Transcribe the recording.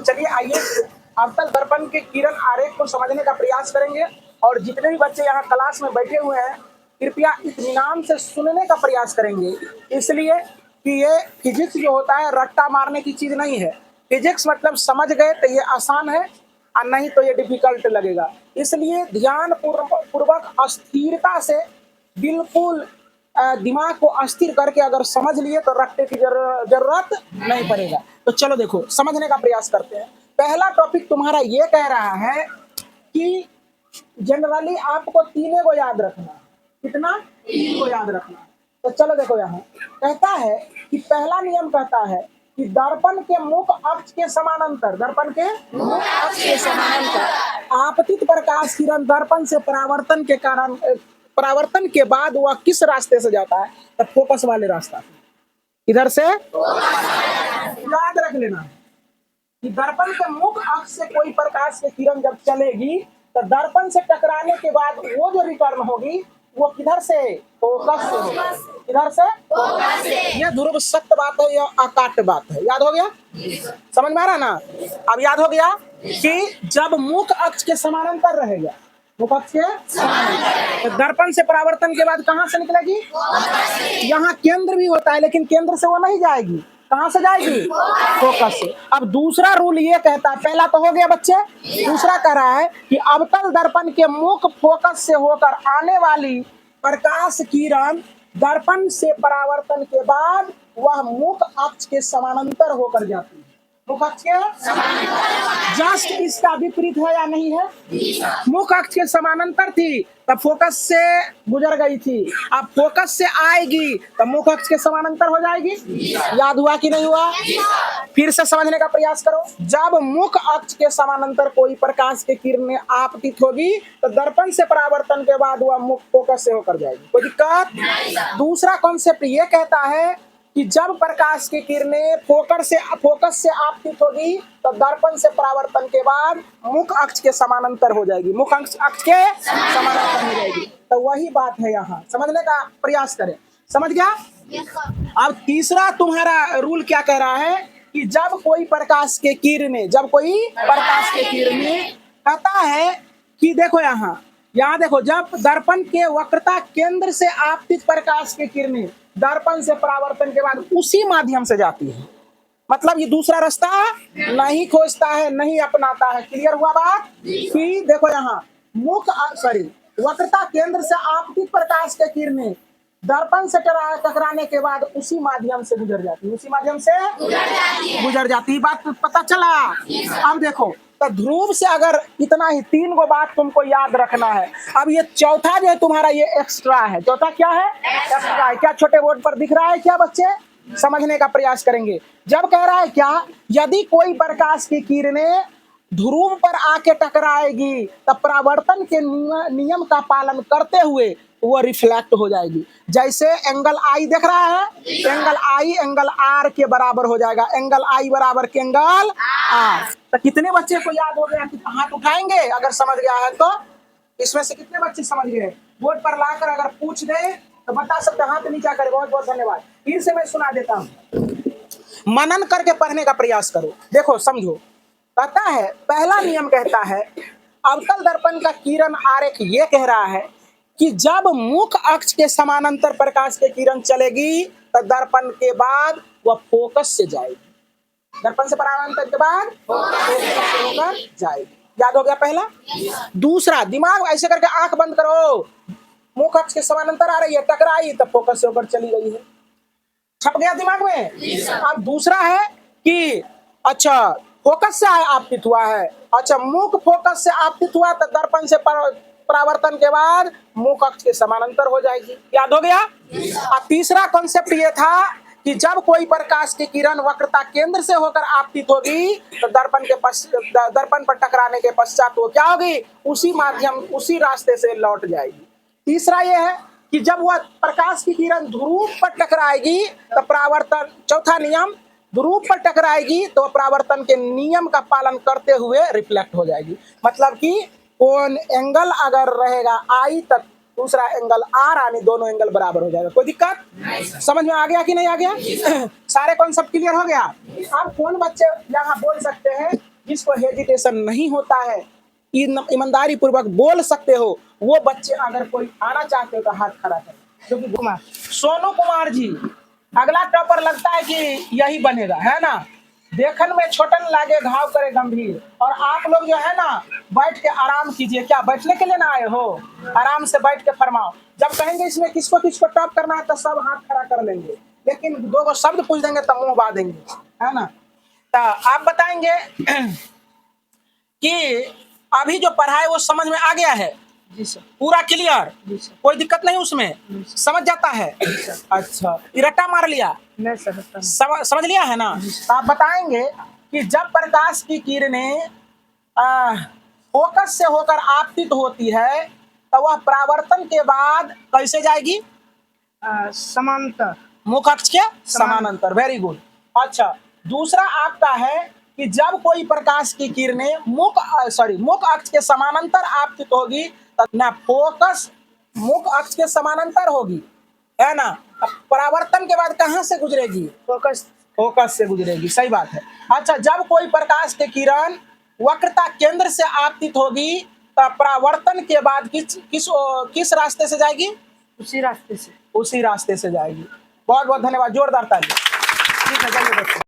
चलिए आइए अवतल दर्पण के किरण आरेख को समझने का प्रयास करेंगे। और जितने भी बच्चे यहाँ क्लास में बैठे हुए हैं कृपया इत्मीनान से सुनने का प्रयास करेंगे, इसलिए कि ये फिजिक्स जो होता है रट्टा मारने की चीज नहीं है। फिजिक्स मतलब समझ गए तो ये आसान है और नहीं तो ये डिफिकल्ट लगेगा। इसलिए ध्यान पूर्वक स्थिरता से बिल्कुल दिमाग को अस्थिर करके अगर समझ लिए तो रट्टे की जरूरत नहीं पड़ेगा। तो चलो देखो समझने का प्रयास करते हैं। पहला टॉपिक तुम्हारा ये कह रहा है कि जनरली आपको तीनों को याद रखना है। कितना? 3 को याद रखना है। तो चलो देखो यहाँ कहता है कि पहला नियम कहता है कि दर्पण के मुख अक्ष के समानांतर, दर्पण के मुख अक्ष के समानांतर आपतित प्रकाश किरण दर्पण से परावर्तन के कारण परावर्तन के बाद वह किस रास्ते से जाता है? तो फोकस वाले रास्ता इधर से याद रख लेना कि दर्पण के मुख अक्ष से कोई प्रकाश की किरण जब चलेगी तो दर्पण से टकराने के बाद वो जो रिटर्न होगी वो किधर से? फोकस से होगा। किधर से? फोकस से। ये ध्रुव सत्य बात है या अकाट्य बात है? याद हो गया? समझ में आ रहा ना? अब याद हो गया कि जब मुख अक्ष के समानांतर रहेगा, मुख अक्ष के समानांतर, तो दर्पण से परावर्तन के बाद कहाँ से निकलेगी? यहाँ केंद्र भी होता है लेकिन केंद्र से वो नहीं जाएगी। कहाँ से जाएगी? फोकस से। अब दूसरा रूल ये कहता है, पहला तो हो गया बच्चे, दूसरा कह रहा है कि अवतल दर्पण के मुख फोकस से होकर आने वाली प्रकाश किरण दर्पण से परावर्तन के बाद वह मुख अक्ष के समानांतर होकर जाती है। मुख अक्ष के जस्ट इसका विपरीत है या नहीं है? मुख अक्ष के समानांतर थी तब फोकस से गुजर गई थी, अब फोकस से आएगी तो मुख अक्ष के समानांतर हो जाएगी। याद हुआ कि नहीं हुआ? फिर से समझने का प्रयास करो। जब मुख अक्ष के समानांतर कोई प्रकाश की किरणें आपतित होगी तो दर्पण से परावर्तन के बाद वह मुख फोकस से होकर जाएगी। कोई दिक्कत? दूसरा कॉन्सेप्ट ये कहता है कि जब प्रकाश की किरणें फोकस से आपतित होगी तो दर्पण से परावर्तन के बाद मुख अक्ष के समानांतर हो जाएगी। मुख अक्ष के समानांतर हो जाएगी। तो वही बात है, यहाँ समझने का प्रयास करें। समझ गया? अब तीसरा तुम्हारा रूल क्या कह रहा है कि जब कोई प्रकाश के किरणें कहता है कि देखो यहाँ देखो, जब दर्पण के वक्रता केंद्र से आपतित प्रकाश की किरणें दर्पण से परावर्तन के बाद उसी माध्यम से जाती है, मतलब ये दूसरा रास्ता नहीं खोजता है, नहीं अपनाता है। क्लियर हुआ बात? कि देखो यहाँ वक्रता केंद्र से आपतित प्रकाश के किरणें दर्पण से टकराने के बाद उसी माध्यम से गुजर जाती है, उसी माध्यम से गुजर जाती है। बात पता चला? अब देखो तो ध्रुव से अगर इतना ही 3 गो बात तुमको याद रखना है। अब ये चौथा जो है तुम्हारा ये एक्स्ट्रा है। चौथा क्या है? एक्स्ट्रा है। क्या छोटे बोर्ड पर दिख रहा है क्या बच्चे? समझने का प्रयास करेंगे। जब कह रहा है क्या, यदि कोई प्रकाश की किरणें ध्रुव पर आके टकराएगी तब परावर्तन के नियम का पालन करते हुए वो रिफ्लेक्ट हो जाएगी। जैसे एंगल आई देख रहा है, एंगल आई एंगल आर के बराबर हो जाएगा। एंगल आई बराबर के एंगल आर। तो कितने बच्चे को याद हो गया? हाथ उठाएंगे अगर समझ गया है तो। इसमें से कितने बच्चे समझ गए? बोर्ड पर लाकर अगर पूछ दे तो बता सकते, हाथ नीचा करे। बहुत बहुत धन्यवाद। फिर से मैं सुना देता हूँ, मनन करके पढ़ने का प्रयास करो। देखो समझो, कहता है पहला नियम कहता है अवतल दर्पण का किरण आरेख ये कह रहा है कि जब मुख अक्ष के समानांतर प्रकाश की किरण चलेगी तो दर्पण के बाद वह फोकस से जाएगी। दर्पण से परावर्तन के बाद फोकस से होकर जाएगी। याद हो गया पहला? दूसरा, दिमाग ऐसे करके आंख बंद करो, मुख अक्ष के समानांतर आ रही है, टकराई तो फोकस से होकर चली गई है। छप गया दिमाग में? अब दूसरा है कि अच्छा फोकस से आपतित हुआ है, अच्छा मुख फोकस से आपतित हुआ तो दर्पण से परावर्तन के बाद मुख अक्ष के समानांतर हो जाएगी। याद हो गया? अब तीसरा कॉन्सेप्ट ये था कि जब कोई प्रकाश की किरण वक्रता केंद्र से होकर आपतित होगी तो दर्पण पर टकराने के पश्चात वो क्या होगी? उसी रास्ते से लौट जाएगी। तीसरा ये है कि जब वह प्रकाश की किरण ध्रुव पर टकराएगी तो परावर्तन, चौथा नियम, ध्रुव पर टकराएगी तो परावर्तन के नियम का पालन करते हुए रिफ्लेक्ट हो जाएगी। मतलब कि कौन एंगल अगर रहेगा आई तक दूसरा एंगल आर आने, दोनों एंगल बराबर हो जाएगा। कोई दिक्कत? समझ में आ गया कि नहीं आ गया? सारे कॉन्सेप्ट क्लियर हो गया? अब कौन बच्चे यहाँ बोल सकते हैं जिसको हेजिटेशन नहीं होता है, ईमानदारी पूर्वक बोल सकते हो, वो बच्चे अगर कोई आना चाहते हो तो हाथ खड़ा करें। जो कि कुमार सोनू कुमार जी अगला टॉपर लगता है कि यही बनेगा, है ना। देखन में छोटन लागे घाव करे गंभीर। और आप लोग जो है ना बैठ के आराम कीजिए। क्या बैठने के लिए ना आए हो? आराम से बैठ के फरमाओ। जब कहेंगे इसमें किसको किसको टॉप करना है तो सब हाथ खड़ा कर लेंगे, लेकिन दो गो शब्द पूछ देंगे तो मुंह बा देंगे, है ना। तो आप बताएंगे कि अभी जो पढ़ा है वो समझ में आ गया है? जी सर। पूरा क्लियर? जी सर। कोई दिक्कत नहीं उसमें? समझ जाता है? अच्छा, इरट्टा मार लिया? नहीं सर। समझ लिया है ना। तो आप बताएंगे कि जब प्रकाश की किरणें फोकस से होकर आपतित होती है तो वह परावर्तन के बाद कैसे जाएगी? समांतर। मुख अक्ष के समानांतर। Very good. अच्छा, दूसरा आपका है कि जब कोई प्रकाश की किरणें मुख अक्ष के समानांतर आपतित होगी तो ना फोकस मुख अक्ष के समानांतर होगी, है ना। परावर्तन के बाद कहाँ से गुजरेगी? फोकस से गुजरेगी। सही बात है। अच्छा, जब कोई प्रकाश की किरण वक्रता केंद्र से आपतित होगी तो परावर्तन के बाद किस रास्ते से जाएगी? उसी रास्ते से जाएगी। बहुत बहुत धन्यवाद, जोरदार ताली। ठीक है, चलिए।